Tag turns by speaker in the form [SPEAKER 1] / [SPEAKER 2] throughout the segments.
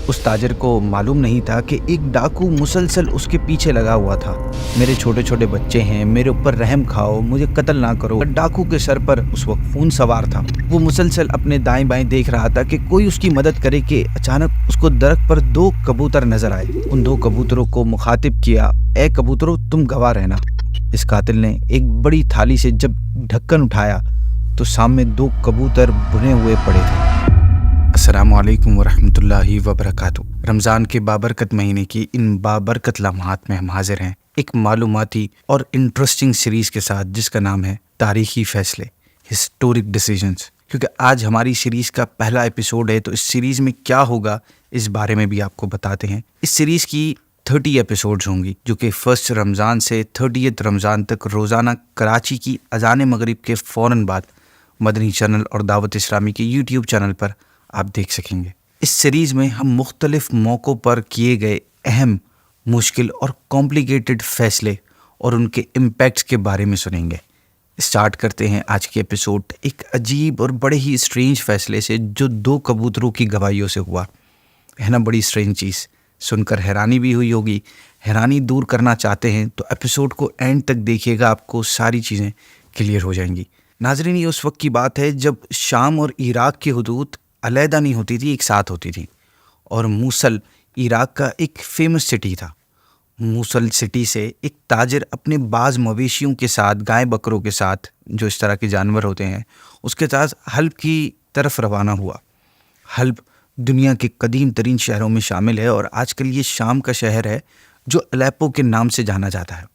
[SPEAKER 1] اس تاجر کو معلوم نہیں تھا کہ ایک ڈاکو مسلسل اس کے پیچھے لگا ہوا تھا۔ میرے چھوٹے چھوٹے بچے ہیں، میرے اوپر رحم کھاؤ، مجھے قتل نہ کرو۔ ڈاکو کے سر پر اس وقت خون سوار تھا۔ وہ مسلسل اپنے دائیں بائیں دیکھ رہا تھا کہ کوئی اس کی مدد کرے کہ اچانک اس کو درخت پر 2 کبوتر نظر آئے۔ ان 2 کبوتروں کو مخاطب کیا، اے کبوتروں تم گواہ رہنا۔ اس قاتل نے ایک بڑی تھالی سے جب ڈھکن اٹھایا تو سامنے 2 کبوتر بھنے ہوئے پڑے تھے۔ السلام علیکم ورحمۃ اللہ وبرکاتہ۔ رمضان کے بابرکت مہینے کی ان بابرکت لمحات میں ہم حاضر ہیں ایک معلوماتی اور انٹرسٹنگ سیریز کے ساتھ جس کا نام ہے تاریخی فیصلے، ہسٹورک ڈیسیژنز۔ کیونکہ آج ہماری سیریز کا پہلا ایپیسوڈ ہے تو اس سیریز میں کیا ہوگا اس بارے میں بھی آپ کو بتاتے ہیں۔ اس سیریز کی 30 ایپیسوڈز ہوں گی جو کہ 1 رمضان سے 30 رمضان تک روزانہ کراچی کی اذان مغرب کے فوراً بعد مدنی چینل اور دعوت اسلامی کے یوٹیوب چینل پر آپ دیکھ سکیں گے۔ اس سیریز میں ہم مختلف موقعوں پر کیے گئے اہم، مشکل اور کمپلیکیٹڈ فیصلے اور ان کے امپیکٹس کے بارے میں سنیں گے۔ اسٹارٹ کرتے ہیں آج کے ایپیسوڈ ایک عجیب اور بڑے ہی اسٹرینج فیصلے سے جو 2 کبوتروں کی گواہیوں سے ہوا ہے نا۔ بڑی اسٹرینج چیز سن کر حیرانی بھی ہوئی ہوگی۔ حیرانی دور کرنا چاہتے ہیں تو ایپیسوڈ کو اینڈ تک دیکھیے گا، آپ کو ساری چیزیں کلیئر ہو جائیں گی۔ ناظرین، یہ اس وقت کی بات ہے جب شام اور عراق کی حدود علیحدہ نہیں ہوتی تھی، ایک ساتھ ہوتی تھی، اور موصل عراق کا ایک فیمس سٹی تھا۔ موصل سٹی سے ایک تاجر اپنے بعض مویشیوں کے ساتھ، گائے بکروں کے ساتھ، جو اس طرح کے جانور ہوتے ہیں، اس کے ساتھ حلب کی طرف روانہ ہوا۔ حلب دنیا کے قدیم ترین شہروں میں شامل ہے اور آج کل یہ شام کا شہر ہے جو الیپو کے نام سے جانا جاتا ہے۔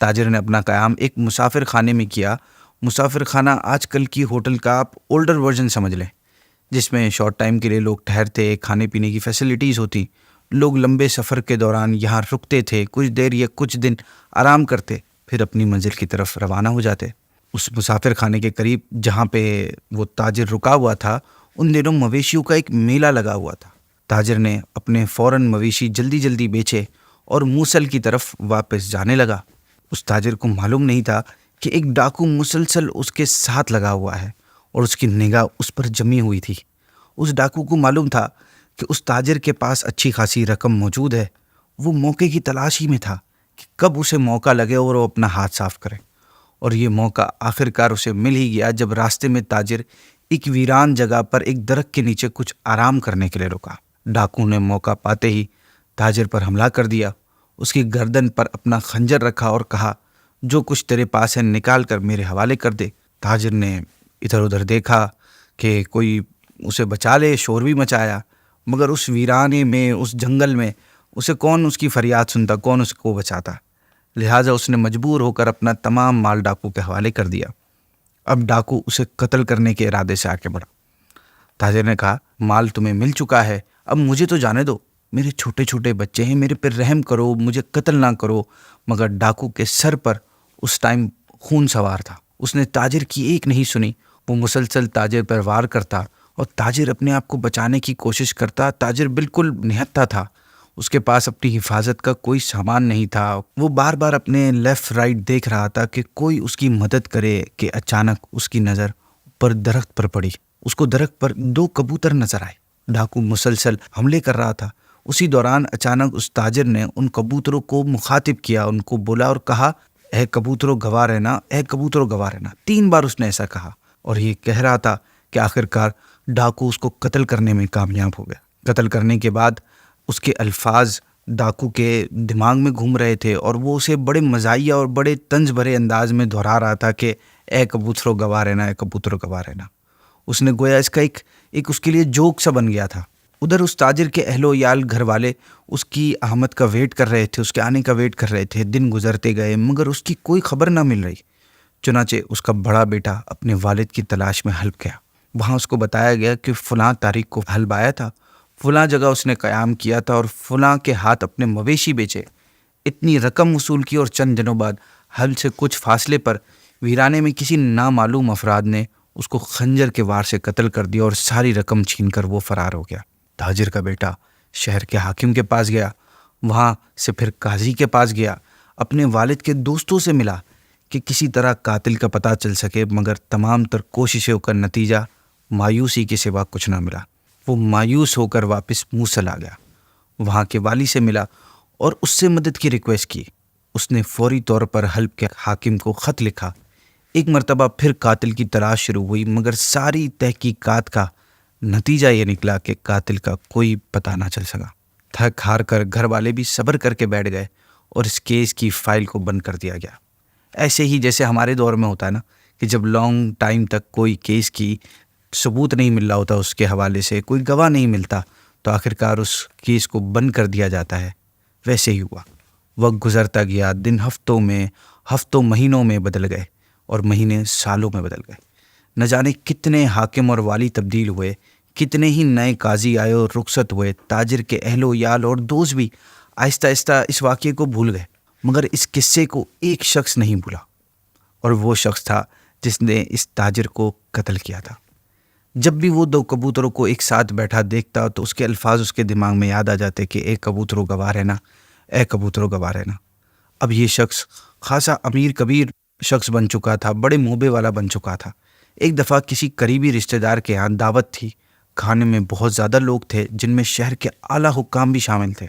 [SPEAKER 1] تاجر نے اپنا قیام ایک مسافر خانے میں کیا۔ مسافر خانہ آج کل کی ہوٹل کا آپ اولڈر ورژن سمجھ لیں، جس میں شارٹ ٹائم کے لیے لوگ ٹھہرتے، کھانے پینے کی فیسلٹیز ہوتی، لوگ لمبے سفر کے دوران یہاں رکتے تھے، کچھ دیر یا کچھ دن آرام کرتے، پھر اپنی منزل کی طرف روانہ ہو جاتے۔ اس مسافر خانے کے قریب جہاں پہ وہ تاجر رکا ہوا تھا، ان دنوں مویشیوں کا ایک میلہ لگا ہوا تھا۔ تاجر نے اپنے فوراً مویشی جلدی جلدی بیچے اور موصل کی طرف واپس جانے لگا۔ اس تاجر کو معلوم نہیں تھا کہ ایک ڈاکو مسلسل اس کے ساتھ لگا ہوا ہے اور اس کی نگاہ اس پر جمی ہوئی تھی۔ اس ڈاکو کو معلوم تھا کہ اس تاجر کے پاس اچھی خاصی رقم موجود ہے۔ وہ موقع کی تلاش ہی میں تھا کہ کب اسے موقع لگے اور وہ اپنا ہاتھ صاف کرے، اور یہ موقع آخرکار اسے مل ہی گیا جب راستے میں تاجر ایک ویران جگہ پر ایک درخت کے نیچے کچھ آرام کرنے کے لیے رکا۔ ڈاکو نے موقع پاتے ہی تاجر پر حملہ کر دیا، اس کی گردن پر اپنا خنجر رکھا اور کہا، جو کچھ تیرے پاس ہے نکال کر میرے حوالے کر دے۔ تاجر نے ادھر ادھر دیکھا کہ کوئی اسے بچا لے، شور بھی مچایا، مگر اس ویرانے میں، اس جنگل میں اسے کون اس کی فریاد سنتا، کون اس کو بچاتا۔ لہٰذا اس نے مجبور ہو کر اپنا تمام مال ڈاکو کے حوالے کر دیا۔ اب ڈاکو اسے قتل کرنے کے ارادے سے آگے بڑھا۔ تاجر نے کہا، مال تمہیں مل چکا ہے، اب مجھے تو جانے دو، میرے چھوٹے چھوٹے بچے ہیں، میرے پر رحم کرو، مجھے قتل نہ کرو۔ مگر ڈاکو کے سر پر اس ٹائم خون سوار تھا۔ اس نے تاجر کی ایک نہیں سنی، وہ مسلسل تاجر پر وار کرتا اور تاجر اپنے آپ کو بچانے کی کوشش کرتا۔ تاجر بالکل نہتھا تھا، اس کے پاس اپنی حفاظت کا کوئی سامان نہیں تھا۔ وہ بار بار اپنے لیفٹ رائٹ دیکھ رہا تھا کہ کوئی اس کی مدد کرے کہ اچانک اس کی نظر پر درخت پر پڑی۔ اس کو درخت پر 2 کبوتر نظر آئے۔ ڈاکو مسلسل حملے کر رہا تھا۔ اسی دوران اچانک اس تاجر نے ان کبوتروں کو مخاطب کیا، ان کو بولا اور کہا، اے کبوتروں گواہ رہنا، اے کبوتروں گواہ رہنا۔ 3 بار اس نے ایسا کہا اور یہ کہہ رہا تھا کہ آخرکار ڈاکو اس کو قتل کرنے میں کامیاب ہو گیا۔ قتل کرنے کے بعد اس کے الفاظ ڈاکو کے دماغ میں گھوم رہے تھے اور وہ اسے بڑے مزاحیہ اور بڑے طنز بھرے انداز میں دہرا رہا تھا کہ اے کبوتروں گواہ رہنا، اے کبوتروں گواہ رہنا۔ اس نے گویا اس کا ایک اس کے لیے جوک سا بن گیا تھا۔ ادھر اس تاجر کے اہل و عیال، گھر والے اس کی آمد کا ویٹ کر رہے تھے، اس کے آنے کا ویٹ کر رہے تھے۔ دن گزرتے گئے مگر اس کی کوئی خبر نہ مل رہی۔ چنانچہ اس کا بڑا بیٹا اپنے والد کی تلاش میں حلب گیا۔ وہاں اس کو بتایا گیا کہ فلاں تاریخ کو حلب آیا تھا، فلاں جگہ اس نے قیام کیا تھا اور فلاں کے ہاتھ اپنے مویشی بیچے، اتنی رقم وصول کی، اور چند دنوں بعد حلب سے کچھ فاصلے پر ویرانے میں کسی نامعلوم افراد نے اس کو خنجر کے وار سے قتل کر دیا اور ساری رقم چھین کر وہ فرار ہو گیا۔ تاجر کا بیٹا شہر کے حاکم کے پاس گیا، وہاں سے پھر قاضی کے پاس گیا، اپنے والد کے دوستوں سے ملا کہ کسی طرح قاتل کا پتہ چل سکے، مگر تمام تر کوششوں کا نتیجہ مایوسی کے سوا کچھ نہ ملا۔ وہ مایوس ہو کر واپس موصل آ گیا۔ وہاں کے والی سے ملا اور اس سے مدد کی ریکویسٹ کی۔ اس نے فوری طور پر حلب کے حاکم کو خط لکھا۔ ایک مرتبہ پھر قاتل کی تلاش شروع ہوئی، مگر ساری تحقیقات کا نتیجہ یہ نکلا کہ قاتل کا کوئی پتہ نہ چل سکا۔ تھک ہار کر گھر والے بھی صبر کر کے بیٹھ گئے اور اس کیس کی فائل کو بند کر دیا گیا۔ ایسے ہی جیسے ہمارے دور میں ہوتا ہے نا کہ جب لانگ ٹائم تک کوئی کیس کی ثبوت نہیں مل رہا ہوتا، اس کے حوالے سے کوئی گواہ نہیں ملتا، تو آخرکار اس کیس کو بند کر دیا جاتا ہے، ویسے ہی ہوا۔ وقت گزرتا گیا، دن ہفتوں مہینوں میں بدل گئے اور مہینے سالوں میں بدل گئے۔ نہ جانے کتنے حاکم اور والی تبدیل ہوئے، کتنے ہی نئے قاضی آئے اور رخصت ہوئے۔ تاجر کے اہل و عیال اور دوست بھی آہستہ آہستہ اس واقعے کو بھول گئے، مگر اس قصے کو ایک شخص نہیں بھولا، اور وہ شخص تھا جس نے اس تاجر کو قتل کیا تھا۔ جب بھی وہ دو کبوتروں کو ایک ساتھ بیٹھا دیکھتا تو اس کے الفاظ اس کے دماغ میں یاد آ جاتے کہ اے کبوتروں گواہ رہنا، اے کبوتروں گواہ رہنا۔ اب یہ شخص خاصا امیر کبیر شخص بن چکا تھا، بڑے موبے والا بن چکا تھا۔ ایک دفعہ کسی قریبی رشتہ دار کے ہاں دعوت تھی۔ کھانے میں بہت زیادہ لوگ تھے، جن میں شہر کے اعلیٰ حکام بھی شامل تھے۔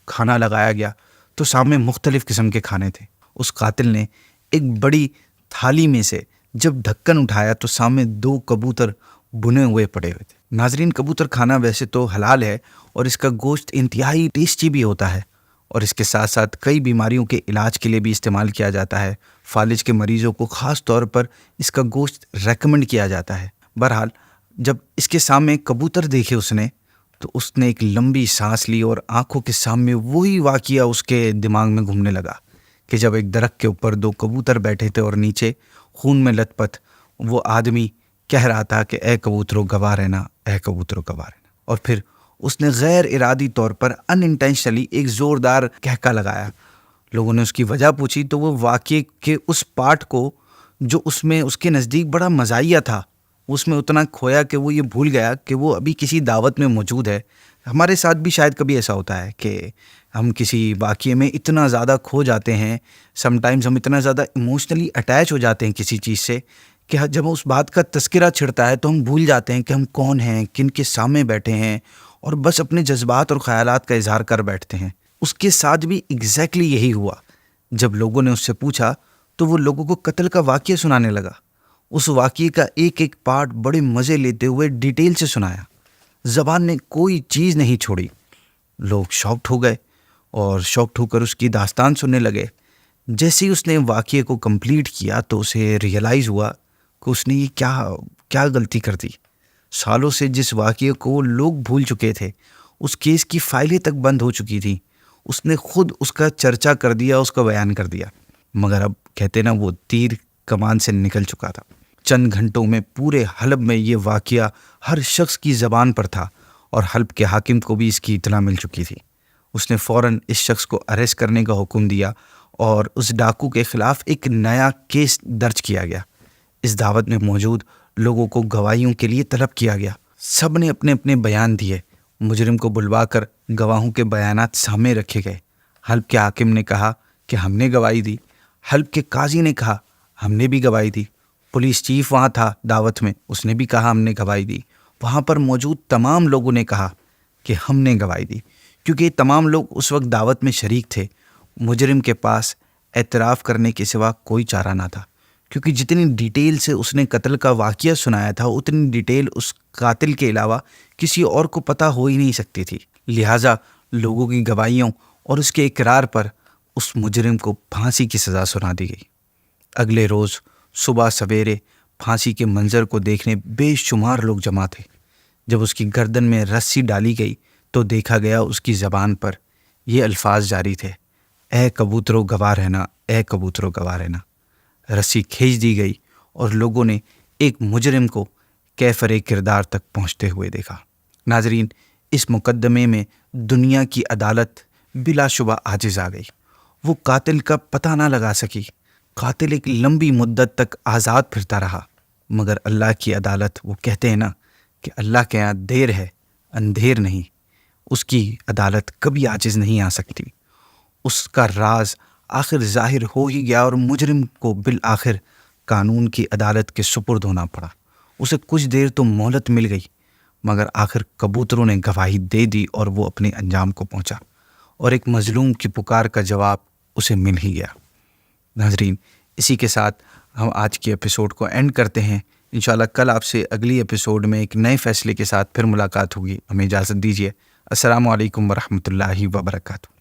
[SPEAKER 1] کھانا لگایا گیا تو سامنے مختلف قسم کے کھانے تھے۔ اس قاتل نے ایک بڑی تھالی میں سے جب ڈھکن اٹھایا تو سامنے 2 کبوتر بنے ہوئے پڑے ہوئے تھے۔ ناظرین، کبوتر کھانا ویسے تو حلال ہے اور اس کا گوشت انتہائی ٹیسٹی بھی ہوتا ہے، اور اس کے ساتھ ساتھ کئی بیماریوں کے علاج کے لیے بھی استعمال کیا جاتا ہے۔ فالج کے مریضوں کو خاص طور پر اس کا گوشت ریکمنڈ کیا جاتا ہے۔ بہرحال جب اس کے سامنے کبوتر دیکھے اس نے تو اس نے ایک لمبی سانس لی اور آنکھوں کے سامنے وہی واقعہ اس کے دماغ میں گھومنے لگا کہ جب ایک درخت کے اوپر 2 کبوتر بیٹھے تھے اور نیچے خون میں لت پت وہ آدمی کہہ رہا تھا کہ اے کبوتروں گواہ رہنا، اے کبوتروں گواہ رہنا۔ اور پھر اس نے غیر ارادی طور پر انٹینشنلی ایک زوردار کہکا لگایا۔ لوگوں نے اس کی وجہ پوچھی تو وہ واقعے کے اس پارٹ کو جو اس میں اس کے نزدیک بڑا مزاحیہ تھا، اس میں اتنا کھویا کہ وہ یہ بھول گیا کہ وہ ابھی کسی دعوت میں موجود ہے۔ ہمارے ساتھ بھی شاید کبھی ایسا ہوتا ہے کہ ہم کسی واقعے میں اتنا زیادہ کھو جاتے ہیں، سم ٹائمز ہم اتنا زیادہ ایموشنلی اٹیچ ہو جاتے ہیں کسی چیز سے کہ جب اس بات کا تذکرہ چھڑتا ہے تو ہم بھول جاتے ہیں کہ ہم کون ہیں، کن کے سامنے بیٹھے ہیں، اور بس اپنے جذبات اور خیالات کا اظہار کر بیٹھتے ہیں۔ اس کے ساتھ بھی ایگزیکٹلی یہی ہوا۔ جب لوگوں نے اس سے پوچھا تو وہ لوگوں کو قتل کا واقعہ سنانے لگا۔ اس واقعے کا ایک ایک پارٹ بڑے مزے لیتے ہوئے ڈیٹیل سے سنایا، زبان نے کوئی چیز نہیں چھوڑی۔ لوگ شاکڈ ہو گئے اور شاکڈ ہو کر اس کی داستان سننے لگے۔ جیسے ہی اس نے واقعے کو کمپلیٹ کیا تو اسے ریئلائز ہوا کہ اس نے یہ کیا غلطی کر دی۔ سالوں سے جس واقعے کو لوگ بھول چکے تھے، اس کیس کی فائلیں تک بند ہو چکی تھیں، اس نے خود اس کا چرچا کر دیا، اس کا بیان کر دیا۔ مگر اب کہتے نا وہ تیر کمان سے نکل چکا تھا۔ چند گھنٹوں میں پورے حلب میں یہ واقعہ ہر شخص کی زبان پر تھا، اور حلب کے حاکم کو بھی اس کی اطلاع مل چکی تھی۔ اس نے فوراً اس شخص کو اریسٹ کرنے کا حکم دیا اور اس ڈاکو کے خلاف ایک نیا کیس درج کیا گیا۔ اس دعوت میں موجود لوگوں کو گواہیوں کے لیے طلب کیا گیا۔ سب نے اپنے اپنے بیان دیے۔ مجرم کو بلوا کر گواہوں کے بیانات سامنے رکھے گئے۔ حلب کے حاکم نے کہا کہ ہم نے گواہی دی۔ حلب کے قاضی نے کہا ہم نے بھی گواہی دی۔ پولیس چیف وہاں تھا دعوت میں، اس نے بھی کہا ہم نے گواہی دی۔ وہاں پر موجود تمام لوگوں نے کہا کہ ہم نے گواہی دی، کیونکہ یہ تمام لوگ اس وقت دعوت میں شریک تھے۔ مجرم کے پاس اعتراف کرنے کے سوا کوئی چارہ نہ تھا، کیونکہ جتنی ڈیٹیل سے اس نے قتل کا واقعہ سنایا تھا اتنی ڈیٹیل اس قاتل کے علاوہ کسی اور کو پتہ ہو ہی نہیں سکتی تھی۔ لہٰذا لوگوں کی گواہیوں اور اس کے اقرار پر اس مجرم کو پھانسی کی سزا سنا دی گئی۔ اگلے روز صبح سویرے پھانسی کے منظر کو دیکھنے بے شمار لوگ جمع تھے۔ جب اس کی گردن میں رسی ڈالی گئی تو دیکھا گیا اس کی زبان پر یہ الفاظ جاری تھے، اے کبوتروں گواہ رہنا، اے کبوتروں گواہ رہنا۔ رسی کھینچ دی گئی اور لوگوں نے ایک مجرم کو کیفر کردار تک پہنچتے ہوئے دیکھا۔ ناظرین، اس مقدمے میں دنیا کی عدالت بلا شبہ عاجز آ گئی۔ وہ قاتل کا پتہ نہ لگا سکی۔ قاتل ایک لمبی مدت تک آزاد پھرتا رہا، مگر اللہ کی عدالت، وہ کہتے ہیں نا کہ اللہ کے یہاں دیر ہے اندھیر نہیں، اس کی عدالت کبھی عاجز نہیں آ سکتی۔ اس کا راز آخر ظاہر ہو ہی گیا اور مجرم کو بالآخر قانون کی عدالت کے سپرد ہونا پڑا۔ اسے کچھ دیر تو مہلت مل گئی، مگر آخر کبوتروں نے گواہی دے دی اور وہ اپنے انجام کو پہنچا، اور ایک مظلوم کی پکار کا جواب اسے مل ہی گیا۔ ناظرین، اسی کے ساتھ ہم آج کے ایپیسوڈ کو اینڈ کرتے ہیں۔ انشاءاللہ کل آپ سے اگلی ایپیسوڈ میں ایک نئے فیصلے کے ساتھ پھر ملاقات ہوگی۔ ہمیں اجازت دیجیے۔ السلام علیکم ورحمۃ اللہ وبرکاتہ۔